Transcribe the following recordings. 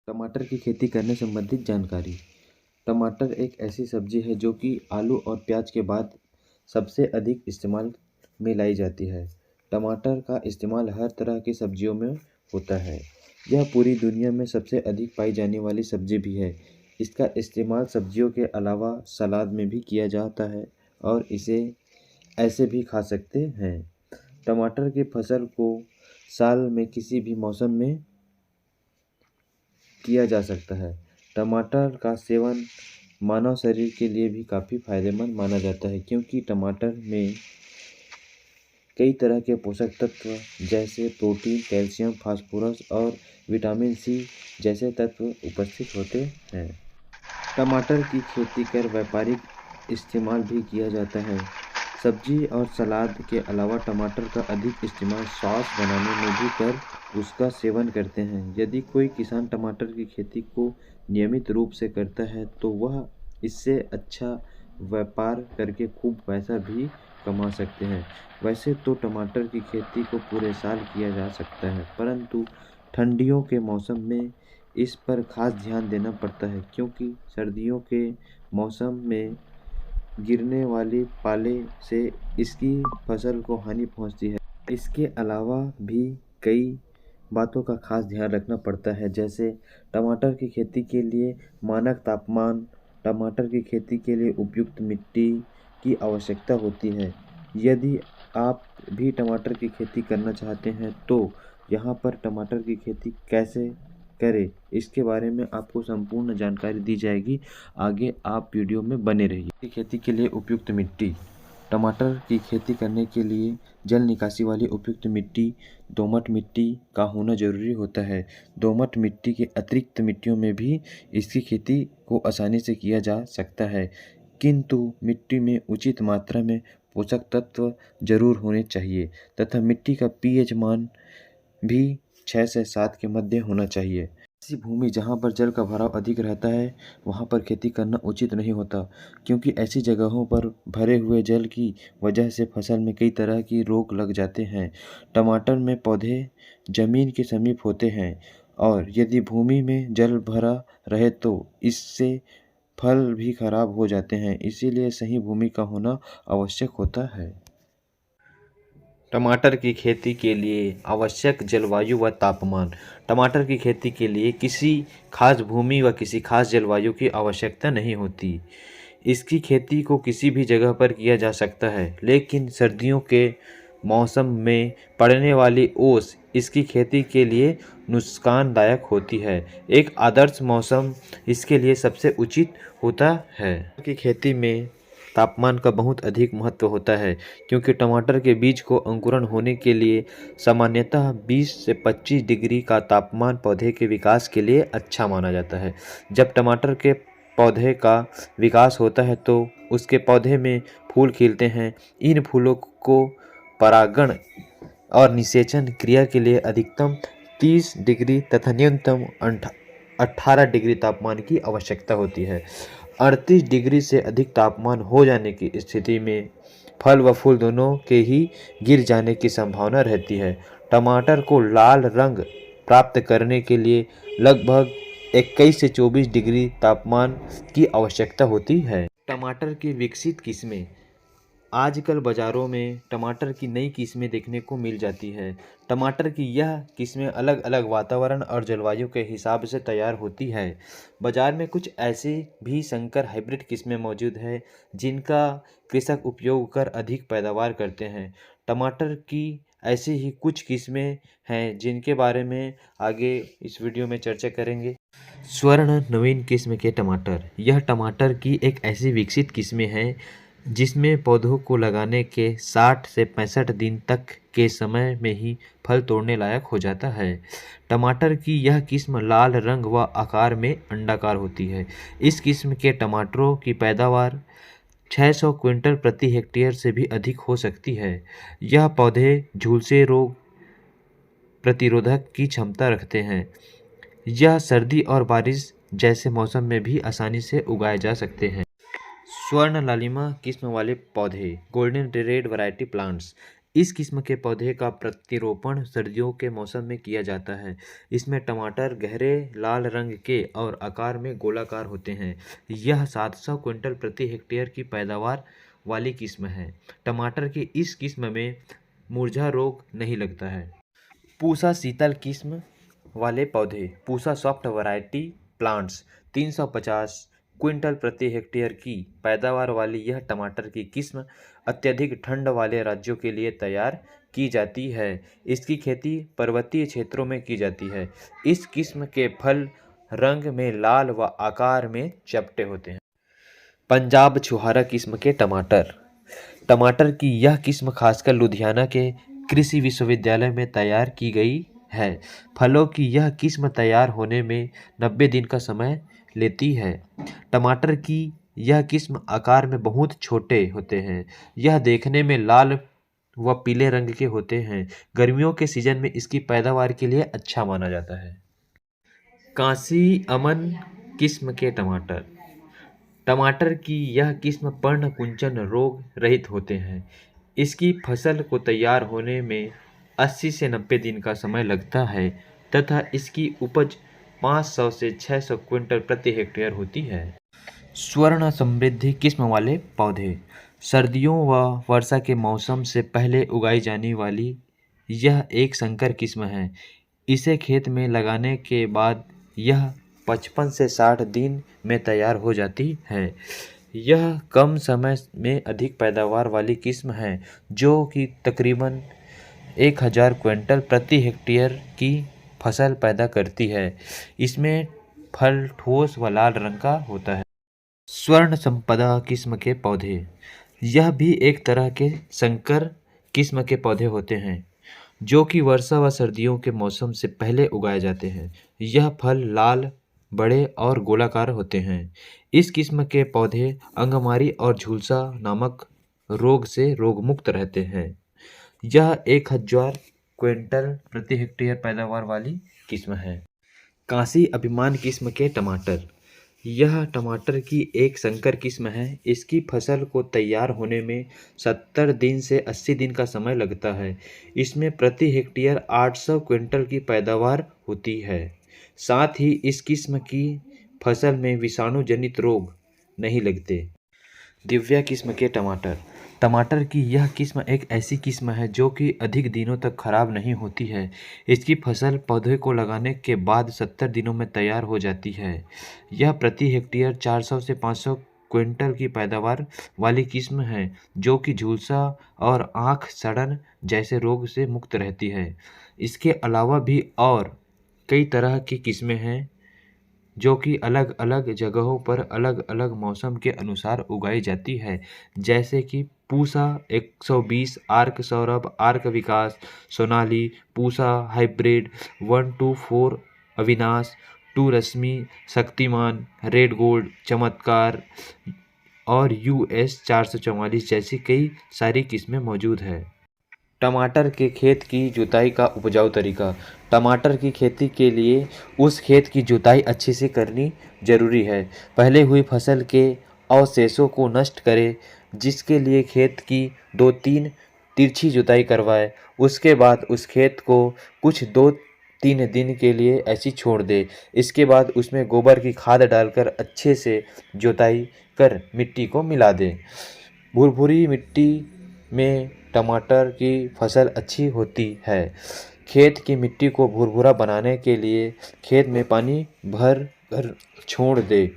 टमाटर की खेती करने संबंधित जानकारी। टमाटर एक ऐसी सब्जी है जो कि आलू और प्याज के बाद सबसे अधिक इस्तेमाल में लाई जाती है। टमाटर का इस्तेमाल हर तरह की सब्जियों में होता है। यह पूरी दुनिया में सबसे अधिक पाई जाने वाली सब्जी भी है। इसका इस्तेमाल सब्जियों के अलावा सलाद में भी किया जाता है और इसे ऐसे भी खा सकते हैं। टमाटर की फसल को साल में किसी भी मौसम में किया जा सकता है। टमाटर का सेवन मानव शरीर के लिए भी काफ़ी फायदेमंद माना जाता है क्योंकि टमाटर में कई तरह के पोषक तत्व जैसे प्रोटीन, कैल्शियम, फास्फोरस और विटामिन सी जैसे तत्व उपस्थित होते हैं। टमाटर की खेती कर व्यापारिक इस्तेमाल भी किया जाता है। सब्जी और सलाद के अलावा टमाटर का अधिक इस्तेमाल सॉस बनाने में भी कर उसका सेवन करते हैं। यदि कोई किसान टमाटर की खेती को नियमित रूप से करता है तो वह इससे अच्छा व्यापार करके खूब पैसा भी कमा सकते हैं। वैसे तो टमाटर की खेती को पूरे साल किया जा सकता है, परंतु ठंडियों के मौसम में इस पर खास ध्यान देना पड़ता है क्योंकि सर्दियों के मौसम में गिरने वाली पाले से इसकी फसल को हानि पहुंचती है। इसके अलावा भी कई बातों का खास ध्यान रखना पड़ता है, जैसे टमाटर की खेती के लिए मानक तापमान, टमाटर की खेती के लिए उपयुक्त मिट्टी की आवश्यकता होती है। यदि आप भी टमाटर की खेती करना चाहते हैं तो यहाँ पर टमाटर की खेती कैसे करें इसके बारे में आपको संपूर्ण जानकारी दी जाएगी। आगे आप वीडियो में बने रहिए। खेती के लिए उपयुक्त मिट्टी। टमाटर की खेती करने के लिए जल निकासी वाली उपयुक्त मिट्टी दोमट मिट्टी का होना जरूरी होता है। दोमट मिट्टी के अतिरिक्त मिट्टियों में भी इसकी खेती को आसानी से किया जा सकता है, किंतु मिट्टी में उचित मात्रा में पोषक तत्व जरूर होने चाहिए तथा मिट्टी का पीएच मान भी 6 से 7 के मध्य होना चाहिए। ऐसी भूमि जहाँ पर जल का भराव अधिक रहता है वहाँ पर खेती करना उचित नहीं होता क्योंकि ऐसी जगहों पर भरे हुए जल की वजह से फसल में कई तरह की रोग लग जाते हैं। टमाटर में पौधे जमीन के समीप होते हैं और यदि भूमि में जल भरा रहे तो इससे फल भी खराब हो जाते हैं, इसीलिए सही भूमि का होना आवश्यक होता है। टमाटर की खेती के लिए आवश्यक जलवायु व तापमान। टमाटर की खेती के लिए किसी खास भूमि व किसी खास जलवायु की आवश्यकता नहीं होती। इसकी खेती को किसी भी जगह पर किया जा सकता है, लेकिन सर्दियों के मौसम में पड़ने वाली ओस इसकी खेती के लिए नुकसानदायक होती है। एक आदर्श मौसम इसके लिए सबसे उचित होता है। की खेती में तापमान का बहुत अधिक महत्व होता है क्योंकि टमाटर के बीज को अंकुरण होने के लिए सामान्यतः 20 से 25 डिग्री का तापमान पौधे के विकास के लिए अच्छा माना जाता है। जब टमाटर के पौधे का विकास होता है तो उसके पौधे में फूल खिलते हैं। इन फूलों को परागण और निषेचन क्रिया के लिए अधिकतम 30 डिग्री तथा न्यूनतम 18 डिग्री तापमान की आवश्यकता होती है। 38 डिग्री से अधिक तापमान हो जाने की स्थिति में फल व फूल दोनों के ही गिर जाने की संभावना रहती है। टमाटर को लाल रंग प्राप्त करने के लिए लगभग 21 से 24 डिग्री तापमान की आवश्यकता होती है। टमाटर की विकसित किस्में। आजकल बाज़ारों में टमाटर की नई किस्में देखने को मिल जाती है। टमाटर की यह किस्में अलग अलग वातावरण और जलवायु के हिसाब से तैयार होती है। बाज़ार में कुछ ऐसे भी संकर हाइब्रिड किस्में मौजूद हैं जिनका कृषक उपयोग कर अधिक पैदावार करते हैं। टमाटर की ऐसी ही कुछ किस्में हैं जिनके बारे में आगे इस वीडियो में चर्चा करेंगे। स्वर्ण नवीन किस्म के टमाटर। यह टमाटर की एक ऐसी विकसित किस्में हैं जिसमें पौधों को लगाने के 60 से 65 दिन तक के समय में ही फल तोड़ने लायक हो जाता है। टमाटर की यह किस्म लाल रंग व आकार में अंडाकार होती है। इस किस्म के टमाटरों की पैदावार 600 क्विंटल प्रति हेक्टेयर से भी अधिक हो सकती है। यह पौधे झुलसे रोग प्रतिरोधक की क्षमता रखते हैं। यह सर्दी और बारिश जैसे मौसम में भी आसानी से उगाए जा सकते हैं। स्वर्ण लालिमा किस्म वाले पौधे। Golden red variety plants. इस किस्म के पौधे का प्रतिरोपण सर्दियों के मौसम में किया जाता है। इसमें टमाटर गहरे लाल रंग के और आकार में गोलाकार होते हैं। यह 700 क्विंटल प्रति हेक्टेयर की पैदावार वाली किस्म है। टमाटर की इस किस्म में मुरझा रोग नहीं लगता है। पूसा शीतल किस्म वाले पौधे। Pusa soft variety plants 350 quintal प्रति हेक्टेयर की पैदावार वाली यह टमाटर की किस्म अत्यधिक ठंड वाले राज्यों के लिए तैयार की जाती है। इसकी खेती पर्वतीय क्षेत्रों में की जाती है। इस किस्म के फल रंग में लाल व आकार में चपटे होते हैं। पंजाब छुहारा किस्म के टमाटर। टमाटर की यह किस्म खासकर लुधियाना के कृषि विश्वविद्यालय में तैयार की गई है। फलों की यह किस्म तैयार होने में 90 दिन का समय लेती है। टमाटर की यह किस्म आकार में बहुत छोटे होते हैं। यह देखने में लाल व पीले रंग के होते हैं। गर्मियों के सीजन में इसकी पैदावार के लिए अच्छा माना जाता है। कांसी अमन किस्म के टमाटर। टमाटर की यह किस्म पर्णकुंचन रोग रहित होते हैं। इसकी फसल को तैयार होने में 80 से 90 दिन का समय लगता है तथा इसकी उपज 500 से 600 क्विंटल प्रति हेक्टेयर होती है। स्वर्ण समृद्धि किस्म वाले पौधे। सर्दियों व वर्षा के मौसम से पहले उगाई जाने वाली यह एक संकर किस्म है। इसे खेत में लगाने के बाद यह 55 से 60 दिन में तैयार हो जाती है। यह कम समय में अधिक पैदावार वाली किस्म है जो कि तकरीबन 1000 क्विंटल प्रति हेक्टेयर की फसल पैदा करती है। इसमें फल ठोस व लाल रंग का होता है। स्वर्ण संपदा किस्म के पौधे। यह भी एक तरह के संकर किस्म के पौधे होते हैं जो कि वर्षा व सर्दियों के मौसम से पहले उगाए जाते हैं। यह फल लाल, बड़े और गोलाकार होते हैं। इस किस्म के पौधे अंगमारी और झुलसा नामक रोग से रोगमुक्त रहते हैं। यह 1000 क्विंटल प्रति हेक्टेयर पैदावार वाली किस्म है। कांसी अभिमान किस्म के टमाटर। यह टमाटर की एक संकर किस्म है। इसकी फसल को तैयार होने में 70 दिन से 80 दिन का समय लगता है। इसमें प्रति हेक्टेयर 800 क्विंटल की पैदावार होती है। साथ ही इस किस्म की फसल में विषाणु जनित रोग नहीं लगते। दिव्या किस्म के टमाटर। टमाटर की यह किस्म एक ऐसी किस्म है जो कि अधिक दिनों तक खराब नहीं होती है। इसकी फसल पौधे को लगाने के बाद 70 दिनों में तैयार हो जाती है। यह प्रति हेक्टेयर 400 से 500 क्विंटल की पैदावार वाली किस्म है जो कि झुलसा और आँख सड़न जैसे रोग से मुक्त रहती है। इसके अलावा भी और कई तरह की किस्में हैं जो कि अलग अलग जगहों पर अलग अलग मौसम के अनुसार उगाई जाती है, जैसे कि पूसा 120, आर्क सौरभ, आर्क विकास, सोनाली, पूसा हाइब्रिड 124, अविनाश 2 रश्मि, शक्तिमान, रेड गोल्ड, चमत्कार और US 444 जैसी कई सारी किस्में मौजूद है। टमाटर के खेत की जुताई का उपजाऊ तरीका। टमाटर की खेती के लिए उस खेत की जुताई अच्छे से करनी जरूरी है। पहले हुई फसल के अवशेषों को नष्ट करें, जिसके लिए खेत की 2-3 तिरछी जुताई करवाएं। उसके बाद उस खेत को कुछ 2-3 दिन के लिए ऐसी छोड़ दें। इसके बाद उसमें गोबर की खाद डालकर अच्छे से जुताई कर मिट्टी को मिला दें। भुरभुरी मिट्टी में टमाटर की फसल अच्छी होती है। खेत की मिट्टी को भुरभुरा बनाने के लिए खेत में पानी भर कर छोड़ दें।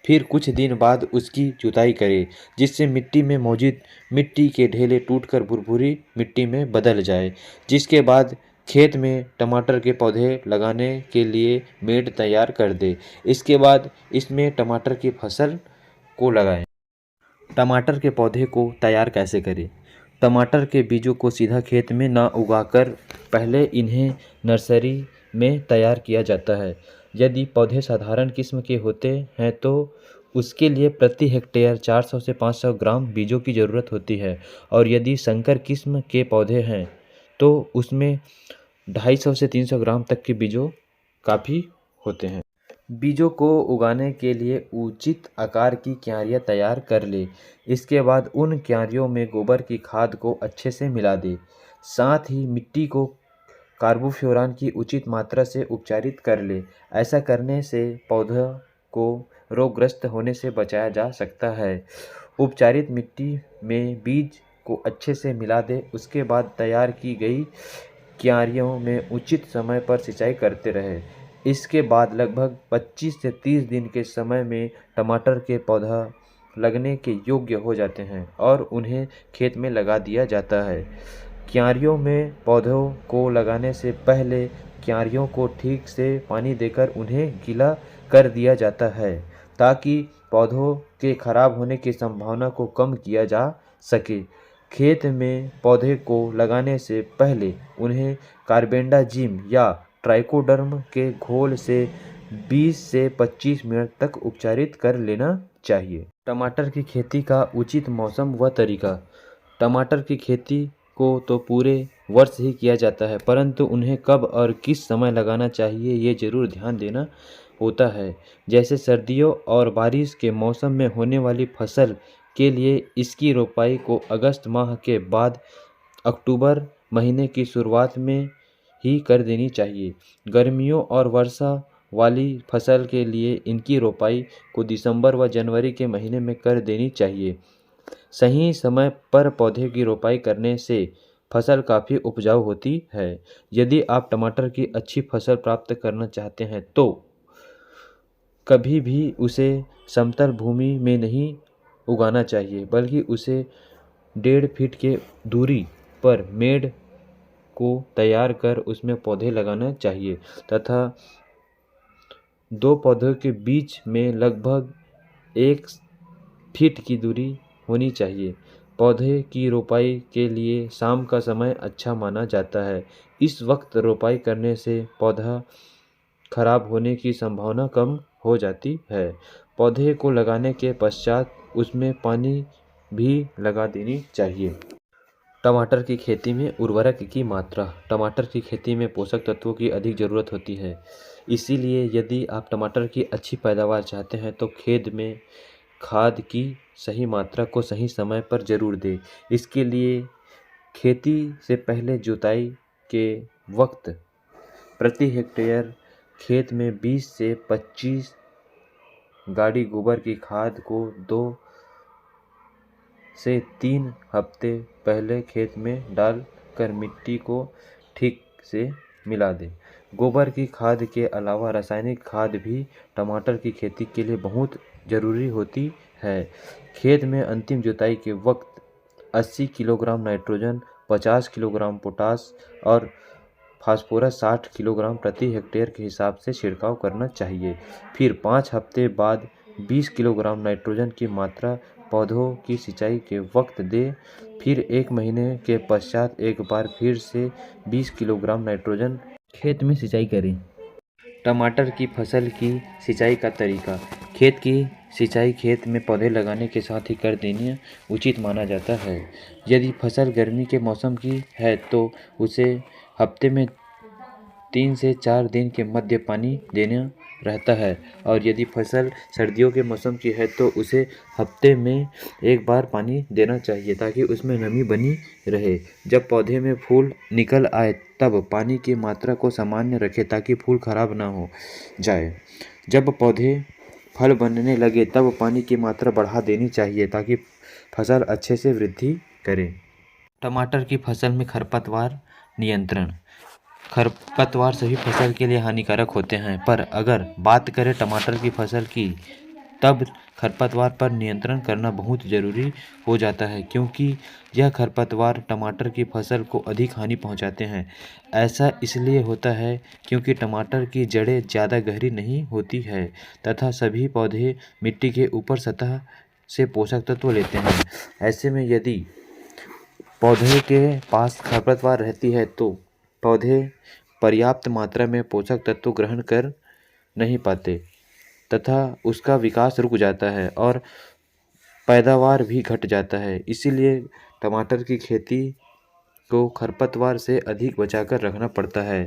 फिर कुछ दिन बाद उसकी जुताई करें, जिससे मिट्टी में मौजूद मिट्टी के ढेले टूटकर भुरभुरी मिट्टी में बदल जाए। जिसके बाद खेत में टमाटर के पौधे लगाने के लिए मेड़ तैयार कर दें। इसके बाद इसमें टमाटर की फसल को लगाएं। टमाटर के पौधे को तैयार कैसे करें? टमाटर के बीजों को सीधा खेत में ना उगाकर पहले इन्हें नर्सरी में तैयार किया जाता है। यदि पौधे साधारण किस्म के होते हैं तो उसके लिए प्रति हेक्टेयर 400 से 500 ग्राम बीजों की ज़रूरत होती है, और यदि संकर किस्म के पौधे हैं तो उसमें 250 से 300 ग्राम तक के बीजों काफ़ी होते हैं। बीजों को उगाने के लिए उचित आकार की क्यारियाँ तैयार कर लें। इसके बाद उन क्यारियों में गोबर की खाद को अच्छे से मिला दें। साथ ही मिट्टी को कार्बोफ्यूरान की उचित मात्रा से उपचारित कर ले। ऐसा करने से पौधों को रोगग्रस्त होने से बचाया जा सकता है। उपचारित मिट्टी में बीज को अच्छे से मिला दे। उसके बाद तैयार की गई क्यारियों में उचित समय पर सिंचाई करते रहे। इसके बाद लगभग 25 से 30 दिन के समय में टमाटर के पौधा लगने के योग्य हो जाते हैं और उन्हें खेत में लगा दिया जाता है। क्यारियों में पौधों को लगाने से पहले क्यारियों को ठीक से पानी देकर उन्हें गीला कर दिया जाता है ताकि पौधों के खराब होने की संभावना को कम किया जा सके। खेत में पौधे को लगाने से पहले उन्हें कार्बेंडाजिम या ट्राइकोडर्म के घोल से 20 से 25 मिनट तक उपचारित कर लेना चाहिए। टमाटर की खेती का उचित मौसम व तरीका। टमाटर की खेती को तो पूरे वर्ष ही किया जाता है, परंतु उन्हें कब और किस समय लगाना चाहिए ये जरूर ध्यान देना होता है। जैसे सर्दियों और बारिश के मौसम में होने वाली फसल के लिए इसकी रोपाई को अगस्त माह के बाद अक्टूबर महीने की शुरुआत में ही कर देनी चाहिए। गर्मियों और वर्षा वाली फसल के लिए इनकी रोपाई को दिसंबर व जनवरी के महीने में कर देनी चाहिए। सही समय पर पौधे की रोपाई करने से फसल काफ़ी उपजाऊ होती है। यदि आप टमाटर की अच्छी फसल प्राप्त करना चाहते हैं तो कभी भी उसे समतल भूमि में नहीं उगाना चाहिए, बल्कि उसे 1.5 फीट के दूरी पर मेड़ को तैयार कर उसमें पौधे लगाना चाहिए तथा 2 पौधों के बीच में लगभग 1 फीट की दूरी होनी चाहिए। पौधे की रोपाई के लिए शाम का समय अच्छा माना जाता है। इस वक्त रोपाई करने से पौधा खराब होने की संभावना कम हो जाती है। पौधे को लगाने के पश्चात उसमें पानी भी लगा देनी चाहिए। टमाटर की खेती में उर्वरक की मात्रा। टमाटर की खेती में पोषक तत्वों की अधिक ज़रूरत होती है। इसीलिए यदि आप टमाटर की अच्छी पैदावार चाहते हैं तो खेत में खाद की सही मात्रा को सही समय पर ज़रूर दें। इसके लिए खेती से पहले जुताई के वक्त प्रति हेक्टेयर खेत में 20 से 25 गाड़ी गोबर की खाद को 2 से 3 हफ्ते पहले खेत में डालकर मिट्टी को ठीक से मिला दें। गोबर की खाद के अलावा रासायनिक खाद भी टमाटर की खेती के लिए बहुत ज़रूरी होती है। खेत में अंतिम जुताई के वक्त 80 किलोग्राम नाइट्रोजन, 50 किलोग्राम पोटास और फास्फोरस 60 किलोग्राम प्रति हेक्टेयर के हिसाब से छिड़काव करना चाहिए। फिर 5 हफ्ते बाद 20 किलोग्राम नाइट्रोजन की मात्रा पौधों की सिंचाई के वक्त दें। फिर 1 महीने के पश्चात एक बार फिर से 20 किलोग्राम नाइट्रोजन खेत में सिंचाई करें। टमाटर की फसल की सिंचाई का तरीका। खेत की सिंचाई खेत में पौधे लगाने के साथ ही कर देना उचित माना जाता है। यदि फसल गर्मी के मौसम की है तो उसे हफ्ते में 3 से 4 दिन के मध्य पानी देना रहता है, और यदि फसल सर्दियों के मौसम की है तो उसे हफ्ते में एक बार पानी देना चाहिए ताकि उसमें नमी बनी रहे। जब पौधे में फूल निकल आए तब पानी की मात्रा को सामान्य रखें ताकि फूल खराब ना हो जाए। जब पौधे फल बनने लगे तब पानी की मात्रा बढ़ा देनी चाहिए ताकि फसल अच्छे से वृद्धि करे। टमाटर की फसल में खरपतवार नियंत्रण। खरपतवार सभी फसल के लिए हानिकारक होते हैं, पर अगर बात करें टमाटर की फसल की तब खरपतवार पर नियंत्रण करना बहुत ज़रूरी हो जाता है, क्योंकि यह खरपतवार टमाटर की फसल को अधिक हानि पहुंचाते हैं। ऐसा इसलिए होता है क्योंकि टमाटर की जड़ें ज़्यादा गहरी नहीं होती है तथा सभी पौधे मिट्टी के ऊपर सतह से पोषक तत्व लेते हैं। ऐसे में यदि पौधे के पास खरपतवार रहती है तो पौधे पर्याप्त मात्रा में पोषक तत्व ग्रहण कर नहीं पाते तथा उसका विकास रुक जाता है और पैदावार भी घट जाता है। इसीलिए टमाटर की खेती को खरपतवार से अधिक बचाकर रखना पड़ता है।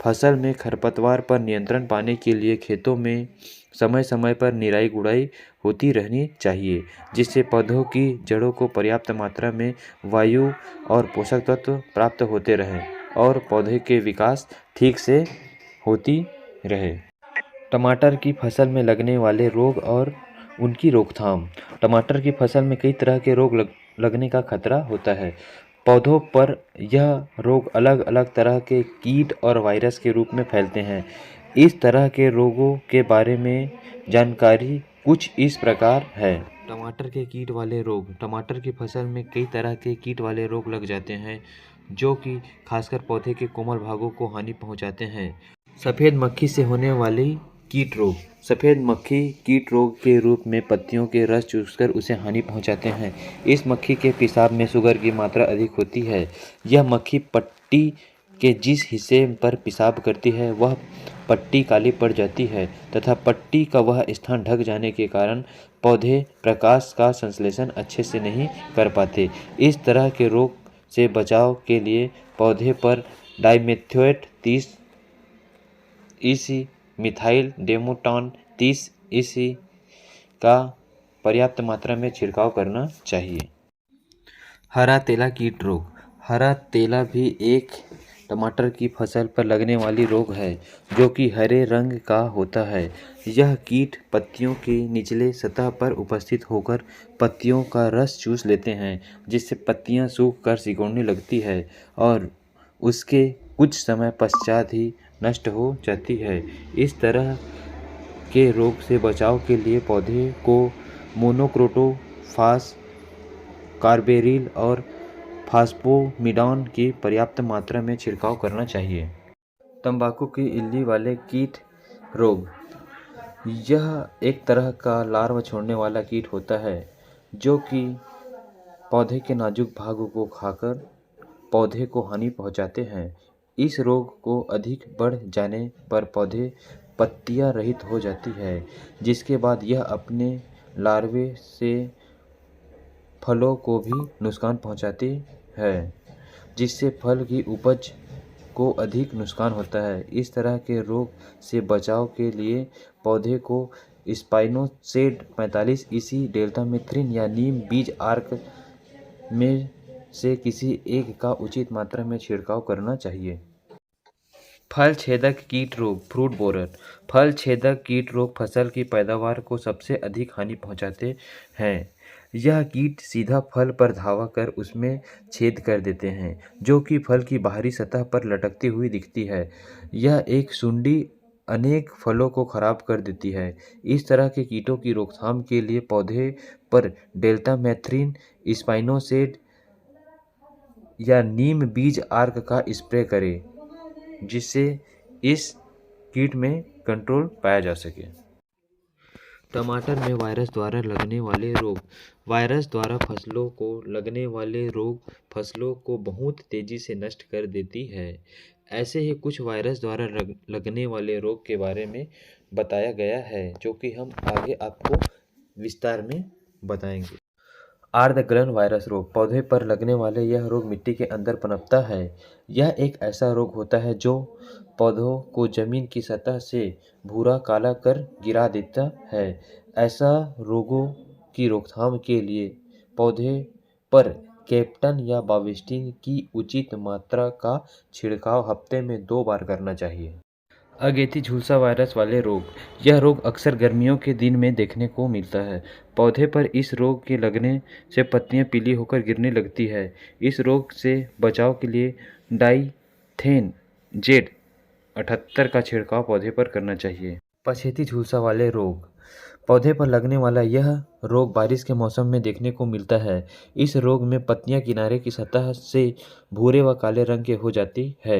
फसल में खरपतवार पर नियंत्रण पाने के लिए खेतों में समय समय पर निराई गुड़ाई होती रहनी चाहिए, जिससे पौधों की जड़ों को पर्याप्त मात्रा में वायु और पोषक तत्व प्राप्त होते रहें और पौधे के विकास ठीक से होती रहे। टमाटर की फसल में लगने वाले रोग और उनकी रोकथाम। टमाटर की फसल में कई तरह के रोग लगने का खतरा होता है। पौधों पर यह रोग अलग अलग तरह के कीट और वायरस के रूप में फैलते हैं। इस तरह के रोगों के बारे में जानकारी कुछ इस प्रकार है। टमाटर के कीट वाले रोग। टमाटर की फसल में कई तरह के कीट वाले रोग लग जाते हैं, जो कि खासकर पौधे के कोमल भागों को हानि पहुंचाते हैं। सफ़ेद मक्खी से होने वाली कीट रोग। सफ़ेद मक्खी कीट रोग के रूप में पत्तियों के रस चूसकर उसे हानि पहुंचाते हैं। इस मक्खी के पेशाब में शुगर की मात्रा अधिक होती है। यह मक्खी पट्टी के जिस हिस्से पर पेशाब करती है वह पट्टी काली पड़ जाती है तथा पट्टी का वह स्थान ढक जाने के कारण पौधे प्रकाश का संश्लेषण अच्छे से नहीं कर पाते। इस तरह के रोग से बचाव के लिए पौधे पर डाइमेथोएट 30 EC, मिथाइल डेमोटॉन 30 EC का पर्याप्त मात्रा में छिड़काव करना चाहिए। हरा तेला कीट रोग। हरा तेला भी एक टमाटर की फसल पर लगने वाली रोग है, जो कि हरे रंग का होता है। यह कीट पत्तियों की निचले सतह पर उपस्थित होकर पत्तियों का रस चूस लेते हैं, जिससे पत्तियां सूख कर सिकुड़ने लगती है और उसके कुछ समय पश्चात ही नष्ट हो जाती है। इस तरह के रोग से बचाव के लिए पौधे को मोनोक्रोटोफास, कार्बेरिल और फास्फोमिडॉन की पर्याप्त मात्रा में छिड़काव करना चाहिए। तंबाकू की इल्ली वाले कीट रोग। यह एक तरह का लार्वा छोड़ने वाला कीट होता है, जो कि पौधे के नाजुक भागों को खाकर पौधे को हानि पहुंचाते हैं। इस रोग को अधिक बढ़ जाने पर पौधे पत्तियां रहित हो जाती है, जिसके बाद यह अपने लार्वे से फलों को भी नुकसान पहुंचाती है, जिससे फल की उपज को अधिक नुकसान होता है। इस तरह के रोग से बचाव के लिए पौधे को स्पाइनोसेड 45 EC, डेल्टामेथ्रिन या नीम बीज अर्क में से किसी एक का उचित मात्रा में छिड़काव करना चाहिए। फल छेदक कीट रोग, फ्रूट बोरर। फल छेदक कीट रोग फसल की पैदावार को सबसे अधिक हानि पहुंचाते हैं। यह कीट सीधा फल पर धावा कर उसमें छेद कर देते हैं, जो कि फल की बाहरी सतह पर लटकती हुई दिखती है। यह एक सुंडी अनेक फलों को खराब कर देती है। इस तरह के कीटों की रोकथाम के लिए पौधे पर डेल्टामेथ्रिन, स्पाइनोसेड या नीम बीज अर्क का स्प्रे करें, जिससे इस कीट में कंट्रोल पाया जा सके। टमाटर में वायरस द्वारा लगने वाले रोग। वायरस द्वारा फसलों को लगने वाले रोग फसलों को बहुत तेजी से नष्ट कर देती है। ऐसे ही कुछ वायरस द्वारा लगने वाले रोग के बारे में बताया गया है, जो कि हम आगे आपको विस्तार में बताएंगे। आर्द्रगलन वायरस रोग। पौधे पर लगने वाले यह रोग मिट्टी के अंदर पनपता है। यह एक ऐसा रोग होता है जो पौधों को जमीन की सतह से भूरा काला कर गिरा देता है। ऐसा रोगों की रोकथाम के लिए पौधे पर कैप्टन या बाविस्टिन की उचित मात्रा का छिड़काव हफ्ते में 2 बार करना चाहिए। अगेती झुलसा वायरस वाले रोग। यह रोग अक्सर गर्मियों के दिन में देखने को मिलता है। पौधे पर इस रोग के लगने से पत्तियां पीली होकर गिरने लगती है। इस रोग से बचाव के लिए डाइथेन जेड 78 का छिड़काव पौधे पर करना चाहिए। पछेती झुलसा वाले रोग। पौधे पर लगने वाला यह रोग बारिश के मौसम में देखने को मिलता है। इस रोग में पत्तियां किनारे की सतह से भूरे व काले रंग के हो जाती है।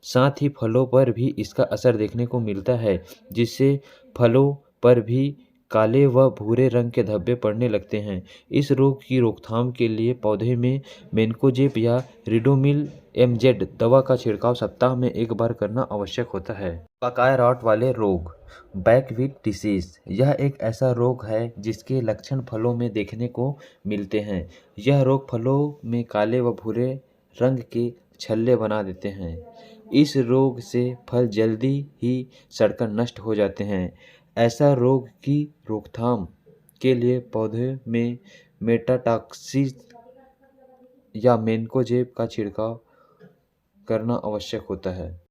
साथ ही फलों पर भी इसका असर देखने को मिलता है, जिससे फलों पर भी काले व भूरे रंग के धब्बे पड़ने लगते हैं। इस रोग की रोकथाम के लिए पौधे में मेन्कोजेब या रिडोमिल MZ दवा का छिड़काव सप्ताह में 1 बार करना आवश्यक होता है। बकाया रॉट वाले रोग। बैकवीट डिसीज। यह एक ऐसा रोग है जिसके लक्षण फलों में देखने को मिलते हैं। यह रोग फलों में काले व भूरे रंग के छल्ले बना देते हैं इस रोग से फल जल्दी ही सड़कर नष्ट हो जाते हैं। ऐसा रोग की रोकथाम के लिए पौधे में मेटाटॉक्सिस या मैनकोजेब का छिड़काव करना आवश्यक होता है।